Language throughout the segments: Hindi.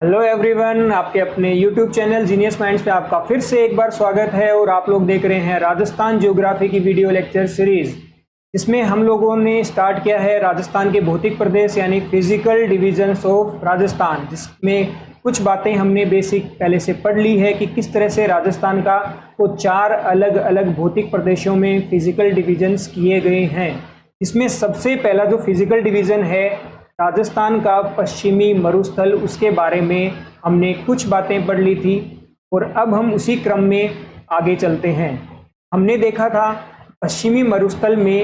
हेलो एवरीवन, आपके अपने यूट्यूब चैनल जीनियस माइंड्स पे आपका फिर से एक बार स्वागत है। और आप लोग देख रहे हैं राजस्थान ज्योग्राफी की वीडियो लेक्चर सीरीज। इसमें हम लोगों ने स्टार्ट किया है राजस्थान के भौतिक प्रदेश यानी फिजिकल डिविजन्स ऑफ राजस्थान, जिसमें कुछ बातें हमने बेसिक पहले से पढ़ ली है कि किस तरह से राजस्थान का वो 4 अलग अलग भौतिक प्रदेशों में फिजिकल डिविजन्स किए गए हैं। इसमें सबसे पहला जो फिजिकल डिवीज़न है राजस्थान का पश्चिमी मरुस्थल, उसके बारे में हमने कुछ बातें पढ़ ली थी और अब हम उसी क्रम में आगे चलते हैं। हमने देखा था पश्चिमी मरुस्थल में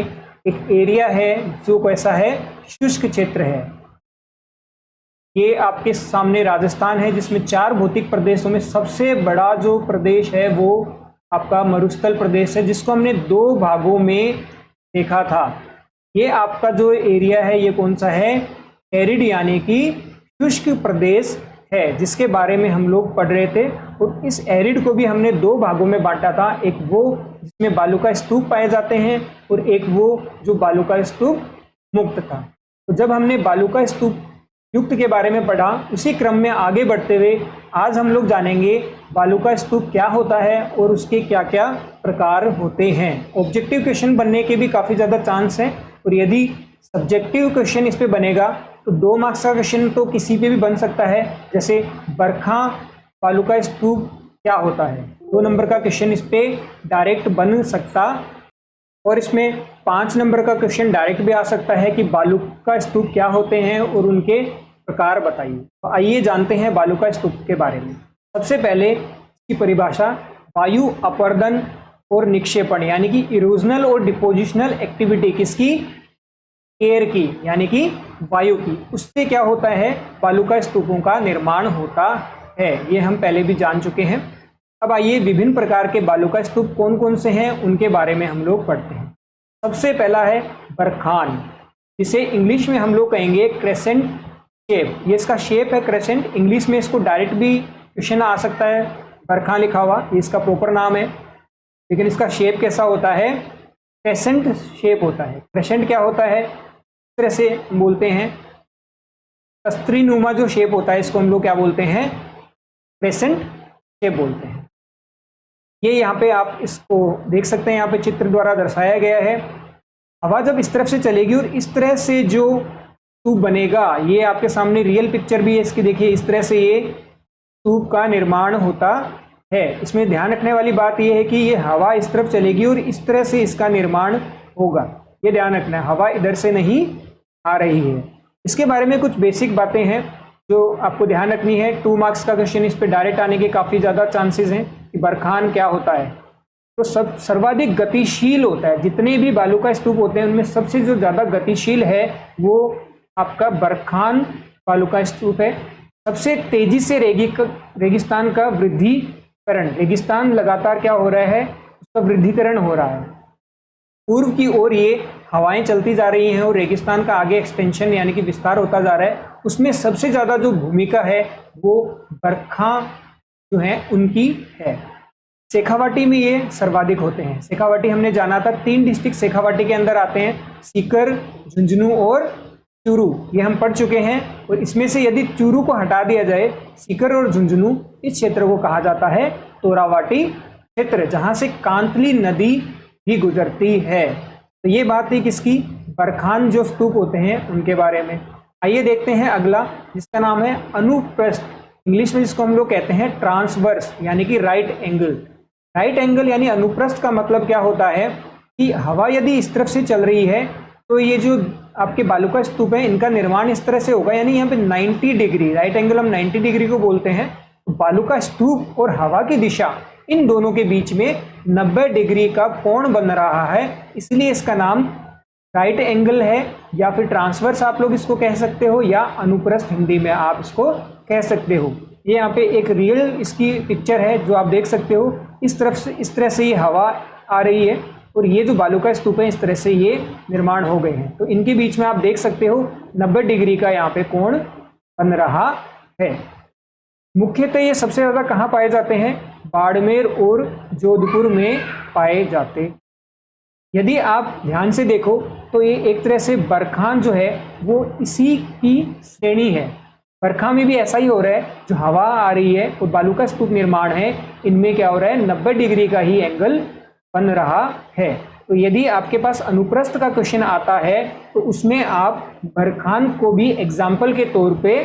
एक एरिया है जो कैसा है, शुष्क क्षेत्र है। ये आपके सामने राजस्थान है जिसमें 4 भौतिक प्रदेशों में सबसे बड़ा जो प्रदेश है वो आपका मरुस्थल प्रदेश है, जिसको हमने 2 भागों में देखा था। ये आपका जो एरिया है ये कौन सा है, एरिड यानी कि शुष्क प्रदेश है, जिसके बारे में हम लोग पढ़ रहे थे। और इस एरिड को भी हमने 2 भागों में बांटा था, एक वो जिसमें बालू का स्तूप पाए जाते हैं और एक वो जो बालू का स्तूप मुक्त था। तो जब हमने बालू का स्तूप युक्त के बारे में पढ़ा, उसी क्रम में आगे बढ़ते हुए आज हम लोग जानेंगे बालू का स्तूप क्या होता है और उसके क्या क्या प्रकार होते हैं। ऑब्जेक्टिव क्वेश्चन बनने के भी काफ़ी ज़्यादा चांस हैं, और यदि सब्जेक्टिव क्वेश्चन इस पे बनेगा तो 2 मार्क्स का क्वेश्चन तो किसी पे भी बन सकता है, जैसे बरखा बालू का स्तूप क्या होता है, 2 नंबर का क्वेश्चन इस पे डायरेक्ट बन सकता। और इसमें 5 नंबर का क्वेश्चन डायरेक्ट भी आ सकता है कि बालू का स्तूप क्या होते हैं और उनके प्रकार बताइए। तो आइए जानते हैं बालू का स्तूप के बारे में। सबसे पहले इसकी परिभाषा, वायु अपवर्तन और निक्षेपण यानी कि इरोजनल और डिपोजिशनल एक्टिविटी किसकी, एयर की यानी कि वायु की, उससे क्या होता है, बालू का स्तूपों का निर्माण होता है। ये हम पहले भी जान चुके हैं। अब आइए विभिन्न प्रकार के बालू का स्तूप कौन कौन से हैं उनके बारे में हम लोग पढ़ते हैं। सबसे पहला है बरखान, जिसे इंग्लिश में हम लोग कहेंगे क्रेसेंट शेप। ये इसका शेप है क्रेसेंट, इंग्लिश में इसको डायरेक्ट भी क्वेश्चन आ सकता है, बरखान लिखा हुआ, ये इसका प्रॉपर नाम है, लेकिन इसका शेप कैसा होता है, क्रेसेंट शेप होता है। क्रेसेंट क्या होता है, इस तरह से बोलते हैं, कस्तरीनुमा जो शेप होता है इसको हम लोग क्या बोलते हैं, क्रेसेंट शेप बोलते हैं। ये यहाँ पे आप इसको देख सकते हैं, यहाँ पे चित्र द्वारा दर्शाया गया है। हवा जब इस तरफ से चलेगी और इस तरह से जो ट्यूब बनेगा, ये आपके सामने रियल पिक्चर भी है इसकी, देखिए इस तरह से ये ट्यूब का निर्माण होता है। इसमें ध्यान रखने वाली बात यह है कि ये हवा इस तरफ चलेगी और इस तरह से इसका निर्माण होगा, ये ध्यान रखना है, हवा इधर से नहीं आ रही है। इसके बारे में कुछ बेसिक बातें हैं जो आपको ध्यान रखनी है। 2 मार्क्स का क्वेश्चन इस पे डायरेक्ट आने के काफ़ी ज़्यादा चांसेस हैं कि बरखान क्या होता है। तो सब सर्वाधिक गतिशील होता है, जितने भी बालू का स्तूप होते हैं उनमें सबसे जो ज़्यादा गतिशील है वो आपका बरखान बालू का स्तूप है। सबसे तेजी से रेगिस्तान का वृद्धिकरण, रेगिस्तान लगातार क्या हो रहा है, उसका वृद्धिकरण हो रहा है, पूर्व की ओर ये हवाएं चलती जा रही हैं और रेगिस्तान का आगे एक्सपेंशन यानी कि विस्तार होता जा रहा है। उसमें सबसे ज़्यादा जो भूमिका है वो बरखा जो है उनकी है। शेखावाटी में ये सर्वाधिक होते हैं। शेखावाटी हमने जाना था, 3 डिस्ट्रिक्ट शेखावाटी के अंदर आते हैं, सीकर, झुंझुनू और चूरू, ये हम पढ़ चुके हैं। और इसमें से यदि चूरू को हटा दिया जाए, सीकर और झुंझुनू, इस क्षेत्र को कहा जाता है तोरावाटी क्षेत्र, जहाँ से कांतली नदी भी गुजरती है। तो ये बात है किसकी, बरखान जो स्तूप होते हैं उनके बारे में। आइए देखते हैं अगला, जिसका नाम है अनुप्रस्थ, इंग्लिश में जिसको हम लोग कहते हैं ट्रांसवर्स यानी कि राइट एंगल। राइट एंगल यानी अनुप्रस्थ का मतलब क्या होता है कि हवा यदि इस तरफ से चल रही है तो ये जो आपके बालू का स्तूप है इनका निर्माण इस तरह से होगा, यानी यहाँ पे 90 डिग्री, राइट एंगल हम 90 डिग्री को बोलते हैं। तो बालू का स्तूप और हवा की दिशा, इन दोनों के बीच में 90 डिग्री का कोण बन रहा है, इसलिए इसका नाम राइट एंगल है, या फिर ट्रांसवर्स आप लोग इसको कह सकते हो, या अनुप्रस्थ हिंदी में आप इसको कह सकते हो। ये यहाँ पे एक रियल इसकी पिक्चर है जो आप देख सकते हो, इस तरफ से इस तरह से ये हवा आ रही है और ये जो बालू का स्तूप है इस तरह से ये निर्माण हो गए हैं। तो इनके बीच में आप देख सकते हो 90 डिग्री का यहाँ पे कोण बन रहा है। मुख्यतः ये सबसे ज़्यादा कहाँ पाए जाते हैं, बाड़मेर और जोधपुर में पाए जाते। यदि आप ध्यान से देखो तो ये एक तरह से बरखान जो है वो इसी की श्रेणी है। बरखा में भी ऐसा ही हो रहा है, जो हवा आ रही है और बालू का स्तूप निर्माण है, इनमें क्या हो रहा है, 90 डिग्री का ही एंगल बन रहा है। तो यदि आपके पास अनुप्रस्थ का क्वेश्चन आता है तो उसमें आप बरखान को भी एग्जाम्पल के तौर पे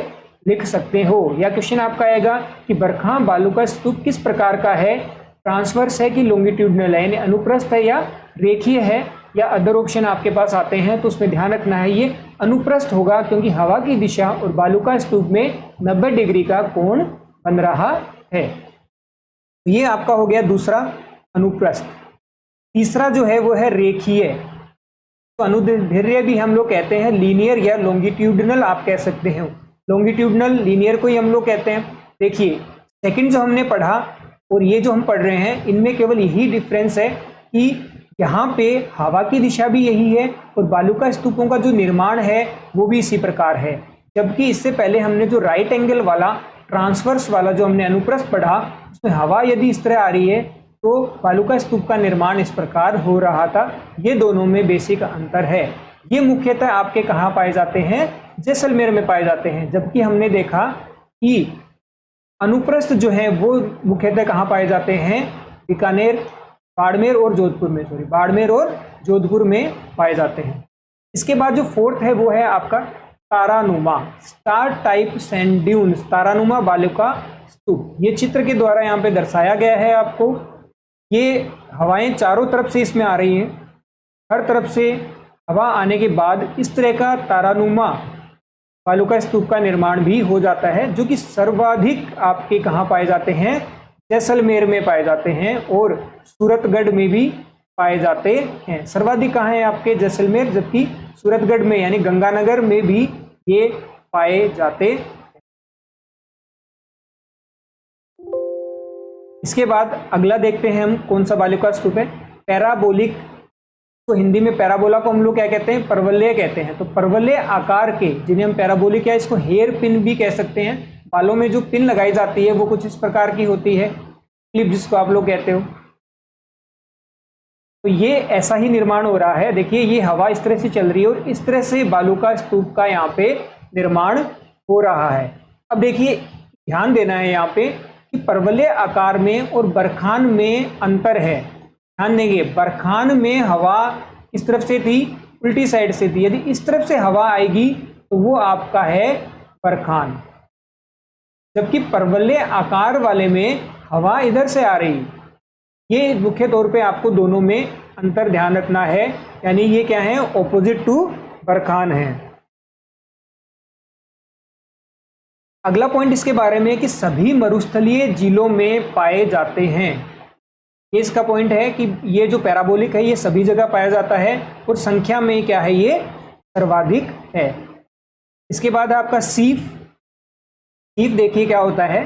लिख सकते हो। या क्वेश्चन आपका आएगा कि बरखा बालू का स्तूप किस प्रकार का है, ट्रांसवर्स है कि लॉन्गिट्यूडनल है, यानी अनुप्रस्थ है या रेखीय है, या अदर ऑप्शन आपके पास आते हैं। तो उसमें ध्यान रखना है ये अनुप्रस्थ होगा, क्योंकि हवा की दिशा और बालू का स्तूप में 90 डिग्री का कोण बन रहा है। ये आपका हो गया दूसरा अनुप्रस्थ। तीसरा जो है वो है रेखीय। तो अनुदैर्ध्य भी हम लोग कहते हैं, लीनियर या लॉन्गिट्यूडनल आप कह सकते हो। लॉन्गिट्यूडनल लीनियर को ही हम लोग कहते हैं। देखिए सेकंड जो हमने पढ़ा और ये जो हम पढ़ रहे हैं, इनमें केवल यही डिफरेंस है कि यहाँ पे हवा की दिशा भी यही है और बालू का स्तूपों का जो निर्माण है वो भी इसी प्रकार है। जबकि इससे पहले हमने जो राइट एंगल वाला ट्रांसवर्स वाला जो हमने अनुप्रस्थ पढ़ा, उसमें हवा यदि इस तरह आ रही है तो बालू का स्तूप का निर्माण इस प्रकार हो रहा था। ये दोनों में बेसिक अंतर है। ये मुख्यतः आपके कहाँ पाए जाते हैं, जैसलमेर में पाए जाते हैं। जबकि हमने देखा कि अनुप्रस्थ जो है वो मुख्यतः कहाँ पाए जाते हैं, बीकानेर, बाड़मेर और जोधपुर में, बाड़मेर और जोधपुर में पाए जाते हैं। इसके बाद जो फोर्थ है वो है आपका तारानुमा, स्टार टाइप सैंड ड्यून्स, तारानुमा बालू का स्तूप। ये चित्र के द्वारा यहाँ पे दर्शाया गया है आपको। ये हवाएं चारों तरफ से इसमें आ रही हैं, हर तरफ से हवा आने के बाद इस तरह का तारानुमा बालू का स्तूप का निर्माण भी हो जाता है, जो कि सर्वाधिक आपके कहाँ पाए जाते हैं, जैसलमेर में पाए जाते हैं और सूरतगढ़ में भी पाए जाते हैं। सर्वाधिक कहाँ है आपके, जैसलमेर, जबकि सूरतगढ़ में यानी गंगानगर में भी ये पाए जाते हैं। इसके बाद अगला देखते हैं हम कौन सा बालू का स्तूप है, पैराबोलिक। तो हिंदी में पैराबोला को हम लोग क्या कहते हैं, परवलय कहते हैं। तो परवलय आकार के, जिन्हें हम पैराबोलिक या इसको हेयर पिन भी कह सकते हैं, बालों में जो पिन लगाई जाती है वो कुछ इस प्रकार की होती है, क्लिप जिसको आप लोग कहते हो। तो ये ऐसा ही निर्माण हो रहा है। देखिए ये हवा इस तरह से चल रही है और इस तरह से बालू का स्तूप का यहाँ पे निर्माण हो रहा है। अब देखिए ध्यान देना है यहाँ पे कि परवलय आकार में और बरखान में अंतर है। ध्यान देंगे, बरखान में हवा इस तरफ से थी, उल्टी साइड से थी। यदि इस तरफ से हवा आएगी तो वो आपका है बरखान, जबकि परवलय आकार वाले में हवा इधर से आ रही। ये मुख्य तौर पे आपको दोनों में अंतर ध्यान रखना है, यानी ये क्या है, ऑपोजिट टू बरखान है। अगला पॉइंट इसके बारे में कि सभी मरुस्थलीय जिलों में पाए जाते हैं। ये इसका पॉइंट है कि ये जो पैराबोलिक है ये सभी जगह पाया जाता है और संख्या में क्या है, ये सर्वाधिक है। इसके बाद आपका सीफ। सीफ देखिए क्या होता है,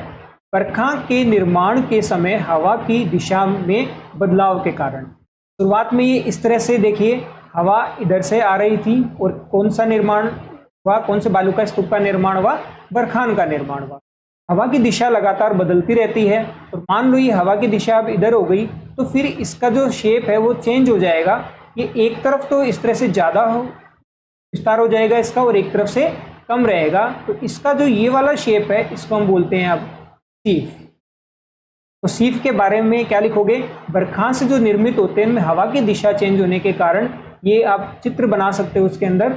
बरखा के निर्माण के समय हवा की दिशा में बदलाव के कारण। शुरुआत में ये इस तरह से देखिए हवा इधर से आ रही थी और कौन सा निर्माण हुआ, कौन से बालू का स्तूप का निर्माण हुआ, बरखान का निर्माण हुआ। हवा की दिशा लगातार बदलती रहती है और मान लो ये हवा की दिशा अब इधर हो गई तो फिर इसका जो शेप है वो चेंज हो जाएगा। ये एक तरफ तो इस तरह से ज़्यादा हो विस्तार हो जाएगा इसका और एक तरफ से कम रहेगा। तो इसका जो ये वाला शेप है इसको हम बोलते हैं अब सीफ। तो सीफ के बारे में क्या लिखोगे, बरखा से जो निर्मित होते हैं उनमें हवा की दिशा चेंज होने के कारण ये आप चित्र बना सकते हो, उसके अंदर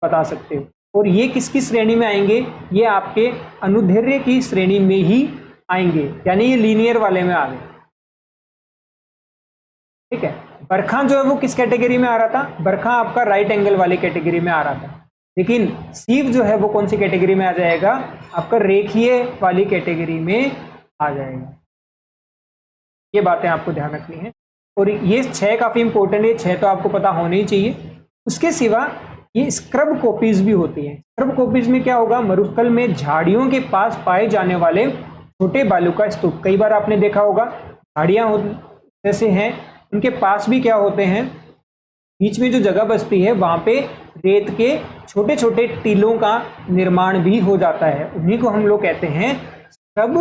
बता सकते हो। और ये किसकी श्रेणी में आएंगे, ये आपके अनुदैर्ध्य की श्रेणी में ही आएंगे, यानी ये लीनियर वाले में आ गए। ठीक है, बरखा जो है वो किस कैटेगरी में आ रहा था, बरखा आपका राइट एंगल वाली कैटेगरी में आ रहा था। लेकिन सीफ जो है वो कौन सी कैटेगरी में आ जाएगा, आपका रेखीय वाली कैटेगरी में आ जाएगा। ये बातें आपको ध्यान रखनी है। और ये 6 काफी इंपॉर्टेंट है, 6 तो आपको पता होने ही चाहिए। उसके सिवा ये स्क्रब कॉपीज भी होती हैं। स्क्रब कॉपीज में क्या होगा, मरुस्थल में झाड़ियों के पास पाए जाने वाले छोटे बालू का स्तूप। कई बार आपने देखा होगा झाड़ियाँ जैसे हैं, उनके पास भी क्या होते हैं, बीच में जो जगह बचती है वहाँ पे रेत के छोटे छोटे टीलों का निर्माण भी हो जाता है। उन्हीं को हम लोग कहते हैं स्क्रब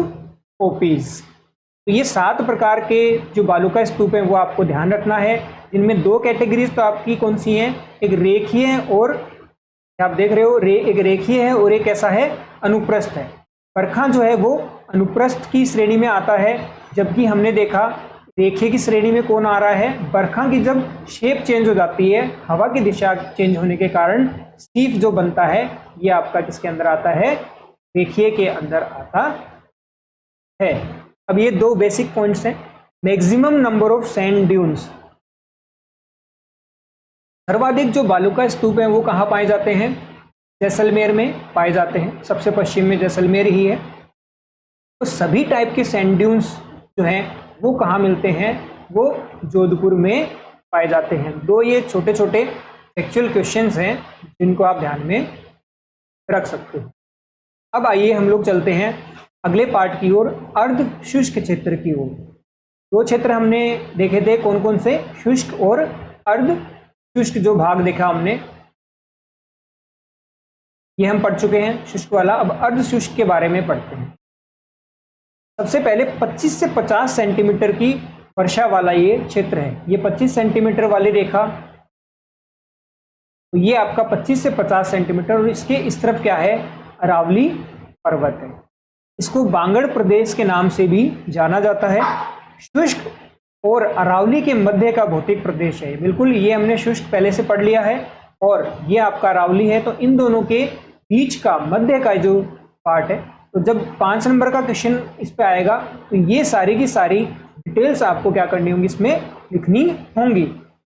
कॉपीज। तो ये 7 प्रकार के जो बालू का स्तूप है वो आपको ध्यान रखना है, जिनमें 2 कैटेगरीज तो आपकी कौन सी हैं, एक रेखीय है और आप देख रहे हो एक रेखीय है और एक ऐसा है अनुप्रस्थ है। बरखा जो है वो अनुप्रस्थ की श्रेणी में आता है, जबकि हमने देखा रेखे की श्रेणी में कौन आ रहा है, बरखा की जब शेप चेंज हो जाती है हवा की दिशा चेंज होने के कारण सीफ जो बनता है ये आपका किसके अंदर आता है, रेखीय के अंदर आता है। अब ये दो बेसिक पॉइंट्स हैं। Maximum number of sand dunes, सर्वाधिक जो बालू का स्तूप है वो कहाँ पाए जाते हैं, जैसलमेर में पाए जाते हैं। सबसे पश्चिम में जैसलमेर ही है। तो सभी टाइप के सैंड ड्यून्स जो हैं वो कहाँ मिलते हैं, वो जोधपुर में पाए जाते हैं। दो ये छोटे छोटे फैक्चुअल क्वेश्चंस हैं जिनको आप ध्यान में रख सकते हो। अब आइए हम लोग चलते हैं अगले पार्ट की ओर, अर्ध शुष्क क्षेत्र की ओर। दो क्षेत्र हमने देखे थे, कौन कौन से, शुष्क और अर्ध शुष्क जो भाग देखा हमने, ये हम पढ़ चुके हैं शुष्क वाला। अब अर्ध शुष्क के बारे में पढ़ते हैं। सबसे पहले 25 से 50 सेंटीमीटर की वर्षा वाला ये क्षेत्र है। ये 25 सेंटीमीटर वाली रेखा, तो ये आपका 25 से 50 सेंटीमीटर, और इसके इस तरफ क्या है, अरावली पर्वत है। इसको बांगड़ प्रदेश के नाम से भी जाना जाता है। शुष्क और अरावली के मध्य का भौतिक प्रदेश है। बिल्कुल, ये हमने शुष्क पहले से पढ़ लिया है और ये आपका अरावली है। तो इन दोनों के बीच का मध्य का जो पार्ट है, तो जब 5 नंबर का क्वेश्चन इस पे आएगा तो ये सारी की सारी डिटेल्स आपको क्या करनी होंगी, इसमें लिखनी होंगी।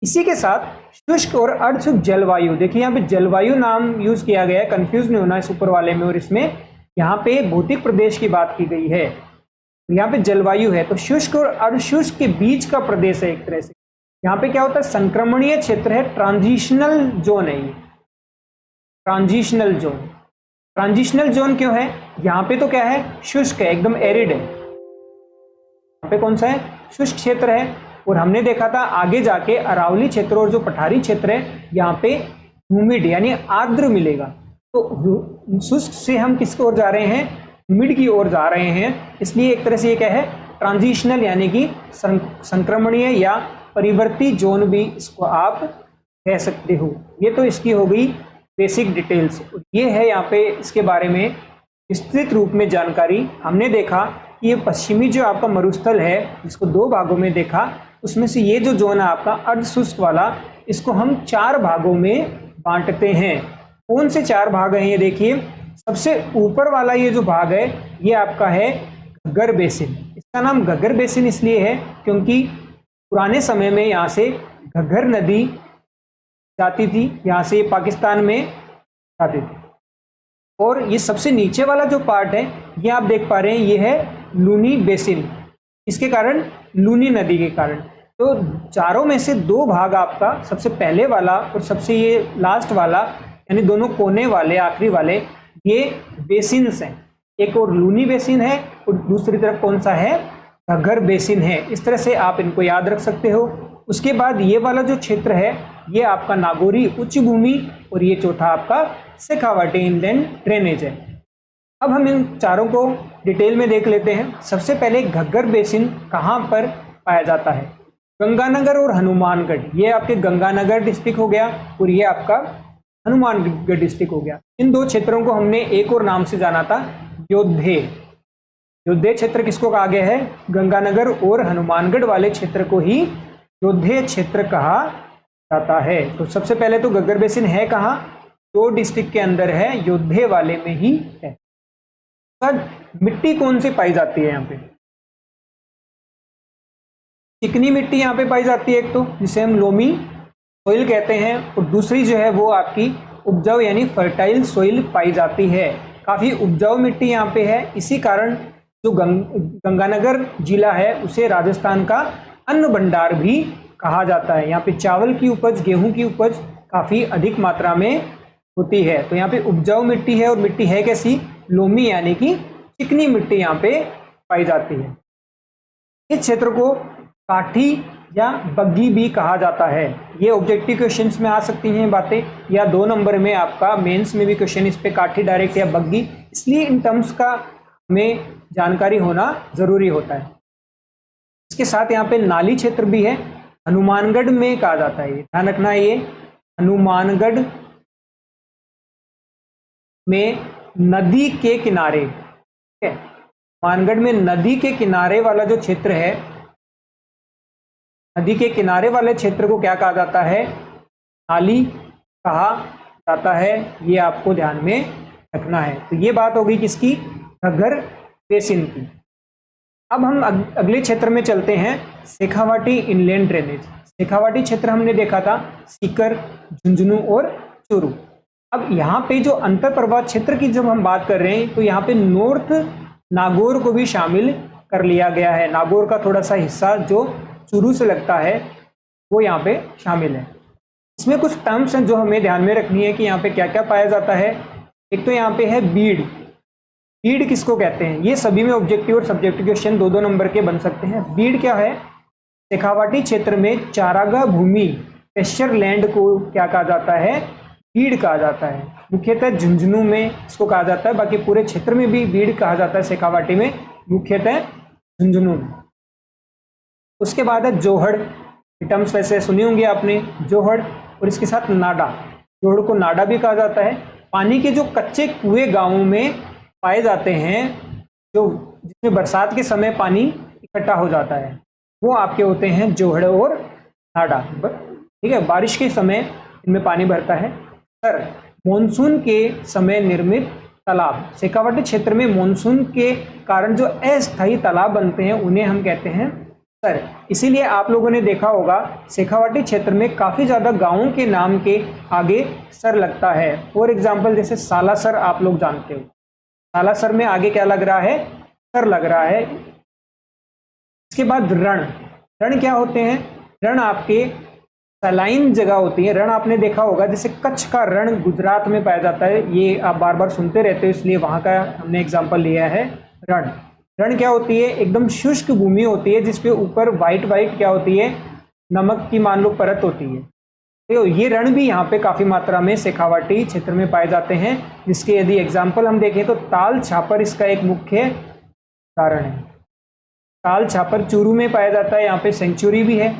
इसी के साथ शुष्क और अर्धशुष्क जलवायु, देखिए यहाँ पे जलवायु नाम यूज किया गया है, कंफ्यूज नहीं होना इस ऊपर वाले में और इसमें। यहाँ पे भौतिक प्रदेश की बात की गई है, यहाँ पे जलवायु है। तो शुष्क और अर्धशुष्क के बीच का प्रदेश है एक तरह से। यहाँ पे क्या होता है, संक्रमणीय क्षेत्र है, ट्रांजिशनल जोन है ये, ट्रांजिशनल जोन। ट्रांजिशनल जोन क्यों है, यहाँ पे तो क्या है, शुष्क है, एकदम एरिड है। यहाँ पे कौन सा है, शुष्क क्षेत्र है। और हमने देखा था आगे जाके अरावली क्षेत्र और जो पठारी क्षेत्र है यहाँ पे ह्यूमिड यानी आर्द्र मिलेगा। तो शुष्क से हम किसकी ओर जा रहे हैं, ह्यूमिड की ओर जा रहे हैं। इसलिए एक तरह से ये क्या है, ट्रांजिशनल यानी कि संक्रमणीय या परिवर्ती जोन भी इसको आप कह सकते हो। ये तो इसकी हो गई बेसिक डिटेल्स। ये है यहाँ पे इसके बारे में विस्तृत रूप में जानकारी। हमने देखा कि ये पश्चिमी जो आपका मरुस्थल है, जिसको दो भागों में देखा, उसमें से ये जो जोन है आपका अर्धशुष्क वाला, इसको हम 4 भागों में बांटते हैं। कौन से 4 भाग हैं ये देखिए। सबसे ऊपर वाला ये जो भाग है ये आपका है घग्गर बेसिन। इसका नाम घग्गर बेसिन इसलिए है क्योंकि पुराने समय में यहाँ से घग्गर नदी जाती थी, यहाँ से पाकिस्तान में जाती थी। और ये सबसे नीचे वाला जो पार्ट है ये आप देख पा रहे हैं, ये है लूनी बेसिन। इसके कारण, लूनी नदी के कारण। तो चारों में से 2 भाग आपका, सबसे पहले वाला और सबसे ये लास्ट वाला, यानी दोनों कोने वाले, आखिरी वाले, ये बेसिन्स हैं। एक और लूनी बेसिन है और दूसरी तरफ कौन सा है, घग्गर बेसिन है। इस तरह से आप इनको याद रख सकते हो। उसके बाद ये वाला जो क्षेत्र है ये आपका नागौरी उच्च भूमि और ये चौथा आपका शेखावाटी इनलैंड ड्रेनेज है। अब हम इन चारों को डिटेल में देख लेते हैं। सबसे पहले घग्गर बेसिन कहाँ पर पाया जाता है, गंगानगर और हनुमानगढ़। ये आपके गंगानगर डिस्ट्रिक्ट हो गया और ये आपका हनुमानगढ़ डिस्ट्रिक्ट हो गया। इन 2 क्षेत्रों को हमने एक और नाम से जाना था, योद्धे। योद्धे क्षेत्र किसको कहा गया है, गंगानगर और हनुमानगढ़ वाले क्षेत्र को ही योद्धे क्षेत्र कहा जाता है। तो सबसे पहले तो घग्गर बेसिन है कहाँ, 2 डिस्ट्रिक्ट के अंदर है, योद्धे वाले में ही है। मिट्टी कौन सी पाई जाती है यहाँ पे, चिकनी मिट्टी यहाँ पे पाई जाती है एक तो, जिसे हम लोमी सोइल कहते हैं, और दूसरी जो है वो आपकी उपजाऊ यानी फर्टाइल सोइल पाई जाती है। काफ़ी उपजाऊ मिट्टी यहाँ पे है। इसी कारण जो गंगानगर जिला है उसे राजस्थान का अन्न भंडार भी कहा जाता है। यहाँ पे चावल की उपज, गेहूं की उपज काफ़ी अधिक मात्रा में होती है। तो यहाँ पे उपजाऊ मिट्टी है और मिट्टी है कैसी, लोमी यानी कि चिकनी मिट्टी यहाँ पे पाई जाती है। इस क्षेत्र को काठी या बग्गी भी कहा जाता है। ये ऑब्जेक्टिव क्वेश्चंस में आ सकती हैं बातें, या 2 नंबर में आपका मेंस में भी क्वेश्चन इस पे काठी डायरेक्ट या बग्गी, इसलिए इन टर्म्स का हमें जानकारी होना जरूरी होता है। इसके साथ यहाँ पे नाली क्षेत्र भी है, हनुमानगढ़ में कहा जाता है। ध्यान रखना है, ये हनुमानगढ़ में नदी के किनारे, ठीक है, मानगढ़ में नदी के किनारे वाला जो क्षेत्र है, नदी के किनारे वाले क्षेत्र को क्या कहा जाता है? नाली कहा जाता है। ये आपको ध्यान में रखना है। तो ये बात हो गई किसकी? घग्गर बेसिन की। अब हम अगले क्षेत्र में चलते हैं, शेखावाटी इनलैंड ड्रेनेज। शेखावाटी क्षेत्र हमने देखा था सीकर, झुंझुनू और चूरू। अब यहाँ पे जो अंतर प्रवाह क्षेत्र की जब हम बात कर रहे हैं तो यहाँ पे नॉर्थ नागौर को भी शामिल कर लिया गया है। नागौर का थोड़ा सा हिस्सा जो चूरू से लगता है वो यहाँ पे शामिल है। इसमें कुछ टर्म्स हैं जो हमें ध्यान में रखनी है कि यहाँ पे क्या क्या पाया जाता है। एक तो यहाँ पे है बीड। बीड किसको कहते हैं? ये सभी में ऑब्जेक्टिव और सब्जेक्टिव क्वेश्चन दो नंबर के बन सकते हैं। बीड क्या है? शेखावाटी क्षेत्र में चारागाह भूमि, पेस्चर लैंड को क्या कहा जाता है? बीड कहा जाता है। मुख्यतः झुंझुनू में इसको कहा जाता है, बाकी पूरे क्षेत्र में भी बीड कहा जाता है। शेखावाटी में मुख्यतः झुंझुनू में। उसके बाद है जोहड़। टर्म्स वैसे सुनी होंगी आपने, जोहड़, और इसके साथ नाडा। जोहड़ को नाडा भी कहा जाता है। पानी के जो कच्चे कुएं गांवों में पाए जाते हैं, जो जिसमें बरसात के समय पानी इकट्ठा हो जाता है, वो आपके होते हैं जोहड़ और नाडा। ठीक है, बारिश के समय इनमें पानी भरता है। सर, मॉनसून के समय निर्मित तालाब। शेखावाटी क्षेत्र में मॉनसून के कारण जो अस्थायी तालाब बनते हैं उन्हें हम कहते हैं सर। इसीलिए आप लोगों ने देखा होगा शेखावाटी क्षेत्र में काफी ज्यादा गांवों के नाम के आगे सर लगता है। फॉर एग्जाम्पल जैसे सालासर आप लोग जानते हो, सालासर में आगे क्या लग रहा है? सर लग रहा है। इसके बाद रण। रण क्या होते हैं? रण आपके सलाइन जगह होती है। रण आपने देखा होगा, जैसे कच्छ का रण गुजरात में पाया जाता है, ये आप बार बार सुनते रहते हो इसलिए वहां का हमने एग्जाम्पल लिया है। रण, रण क्या होती है? एकदम शुष्क भूमि होती है जिसपे ऊपर वाइट वाइट क्या होती है? नमक की मान लो परत होती है। तो ये रण भी यहाँ पे काफी मात्रा में शेखावाटी क्षेत्र में पाए जाते हैं, जिसके यदि एग्जाम्पल हम देखें तो ताल छापर इसका एक मुख्य उदाहरण है। ताल छापर चूरू में पाया जाता है, यहाँ पे सेंचुरी भी है।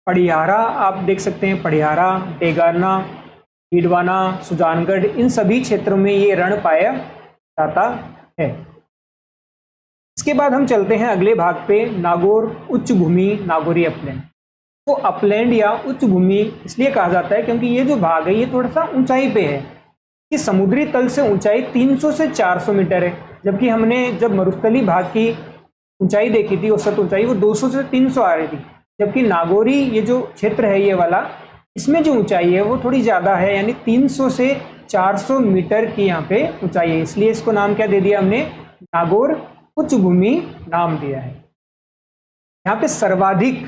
पड़ियारा आप देख सकते हैं, पड़ियारा, डेगाना, डीडवाना, सुजानगढ़, इन सभी क्षेत्रों में ये रण पाया जाता है। इसके बाद हम चलते हैं अगले भाग पे, नागौर उच्च भूमि, नागौरी अपलैंड। तो अपलैंड या उच्च भूमि इसलिए कहा जाता है क्योंकि ये जो भाग है ये थोड़ा सा ऊंचाई पे है। कि समुद्री तल से ऊंचाई 300 से 400 मीटर है, जबकि हमने जब मरुस्थली भाग की ऊंचाई देखी थी, औसत ऊंचाई वो 200 से 300 आ रही थी। जबकि नागौरी ये जो क्षेत्र है ये वाला, इसमें जो ऊंचाई है वो थोड़ी ज़्यादा है, यानी 300 से 400 मीटर की यहाँ पे ऊंचाई है। इसलिए इसको नाम क्या दे दिया हमने? नागौर उच्च भूमि नाम दिया है। यहाँ पे सर्वाधिक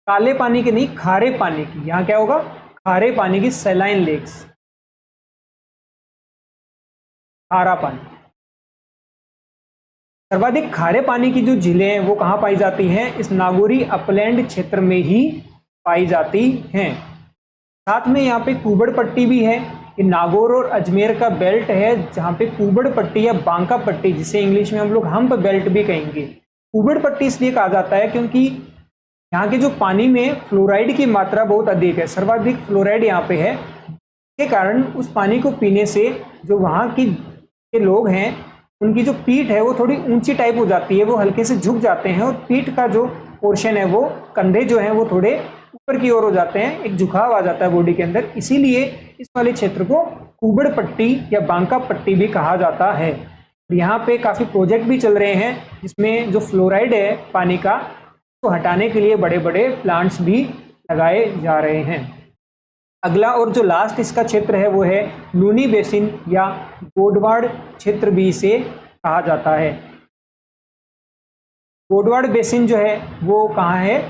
काले पानी की नहीं, खारे पानी की, यहाँ क्या होगा? खारे पानी की, सैलाइन लेक्स, खारा पानी। सर्वाधिक खारे पानी की जो झीलें हैं वो कहाँ पाई जाती हैं? इस नागौरी अपलैंड क्षेत्र में ही पाई जाती हैं। साथ में यहाँ पे कुबड़ पट्टी भी है। ये नागौर और अजमेर का बेल्ट है जहाँ पे कुबड़ पट्टी या बांका पट्टी, जिसे इंग्लिश में हम लोग हम्प बेल्ट भी कहेंगे। कुबड़ पट्टी इसलिए कहा जाता है क्योंकि यहाँ के जो पानी में फ्लोराइड की मात्रा बहुत अधिक है, सर्वाधिक फ्लोराइड यहाँ पे है। के कारण उस पानी को पीने से जो वहाँ की के लोग हैं उनकी जो पीठ है वो थोड़ी ऊंची टाइप हो जाती है, वो हल्के से झुक जाते हैं और पीठ का जो पोर्शन है वो, कंधे जो हैं वो थोड़े ऊपर की ओर हो जाते हैं, एक झुकाव आ जाता है बॉडी के अंदर। इसीलिए इस वाले क्षेत्र को कुबड़ पट्टी या बांका पट्टी भी कहा जाता है। यहाँ पे काफ़ी प्रोजेक्ट भी चल रहे हैं जिसमें जो फ्लोराइड है पानी का तो हटाने के लिए बड़े बड़े प्लांट्स भी लगाए जा रहे हैं। अगला और जो लास्ट इसका क्षेत्र है वो है लूनी बेसिन या गोडवाड़ क्षेत्र भी इसे कहा जाता है। गोडवाड़ बेसिन जो है वो कहाँ है?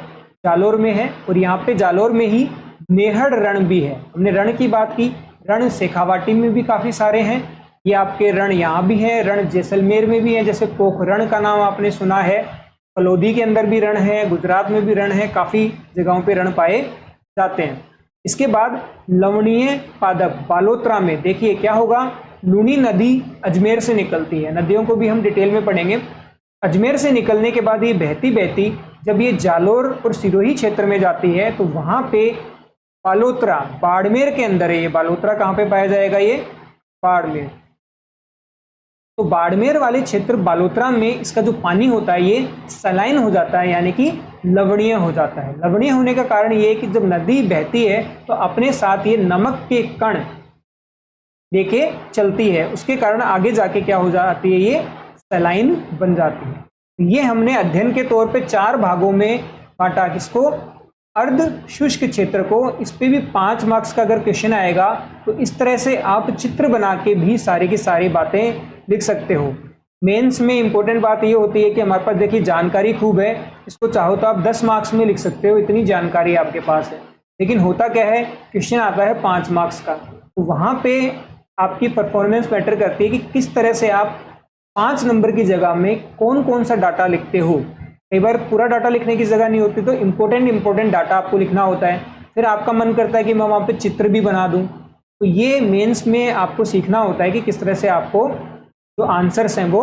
जालोर में है, और यहाँ पे जालोर में ही नेहड़ रण भी है। हमने रण की बात की, रण शेखावाटी में भी काफ़ी सारे हैं। ये आपके रण यहाँ भी हैं, रण जैसलमेर में भी है, जैसे पोखरण का नाम आपने सुना है, फलोदी के अंदर भी रण है, गुजरात में भी रण है, काफ़ी जगहों पे रण पाए जाते हैं। इसके बाद लवणीय पादप बालोतरा में देखिए क्या होगा? लूनी नदी अजमेर से निकलती है, नदियों को भी हम डिटेल में पढ़ेंगे। अजमेर से निकलने के बाद ये बहती बहती जब ये जालोर और सिरोही क्षेत्र में जाती है तो वहाँ पे बालोतरा, बाड़मेर के अंदर है ये। बालोतरा कहाँ पे पाया जाएगा? ये बाड़मेर। तो बाड़मेर वाले क्षेत्र बालोतरा में इसका जो पानी होता है ये सलाइन हो जाता है, यानी कि लवणीय हो जाता है। लवणीय होने का कारण ये है कि जब नदी बहती है तो अपने साथ ये नमक के कण लेके चलती है, उसके कारण आगे जाके क्या हो जाती है? ये सलाइन बन जाती है। ये हमने अध्ययन के तौर पे 4 भागों में बांटा, किसको? अर्ध शुष्क क्षेत्र को। इस पे भी 5 मार्क्स का अगर क्वेश्चन आएगा तो इस तरह से आप चित्र बना के भी सारी की सारी बातें लिख सकते हो। मेंस में इंपॉर्टेंट बात ये होती है कि हमारे पास देखिए जानकारी खूब है, इसको चाहो तो आप 10 मार्क्स में लिख सकते हो, इतनी जानकारी आपके पास है। लेकिन होता क्या है, क्वेश्चन आता है 5 मार्क्स का, तो वहाँ पे आपकी परफॉर्मेंस मैटर करती है कि किस तरह से आप 5 नंबर की जगह में कौन कौन सा डाटा लिखते हो। कई बार पूरा डाटा लिखने की जगह नहीं होती, तो इंपॉर्टेंट डाटा आपको लिखना होता है। फिर आपका मन करता है कि मैं वहाँ पे चित्र भी बना दूँ। तो ये मेंस में आपको सीखना होता है कि किस तरह से आपको जो आंसर्स हैं वो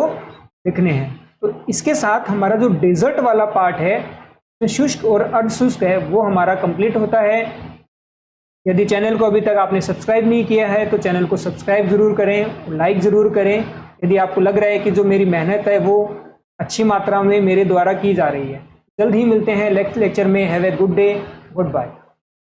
लिखने हैं। तो इसके साथ हमारा जो डेजर्ट वाला पार्ट है, जो शुष्क और अर्धशुष्क है, वो हमारा कंप्लीट होता है। यदि चैनल को अभी तक आपने सब्सक्राइब नहीं किया है तो चैनल को सब्सक्राइब ज़रूर करें, लाइक ज़रूर करें। यदि आपको लग रहा है कि जो मेरी मेहनत है वो अच्छी मात्रा में मेरे द्वारा की जा रही है। जल्द ही मिलते हैं नेक्स्ट लेक्चर में। Have a good day, good bye.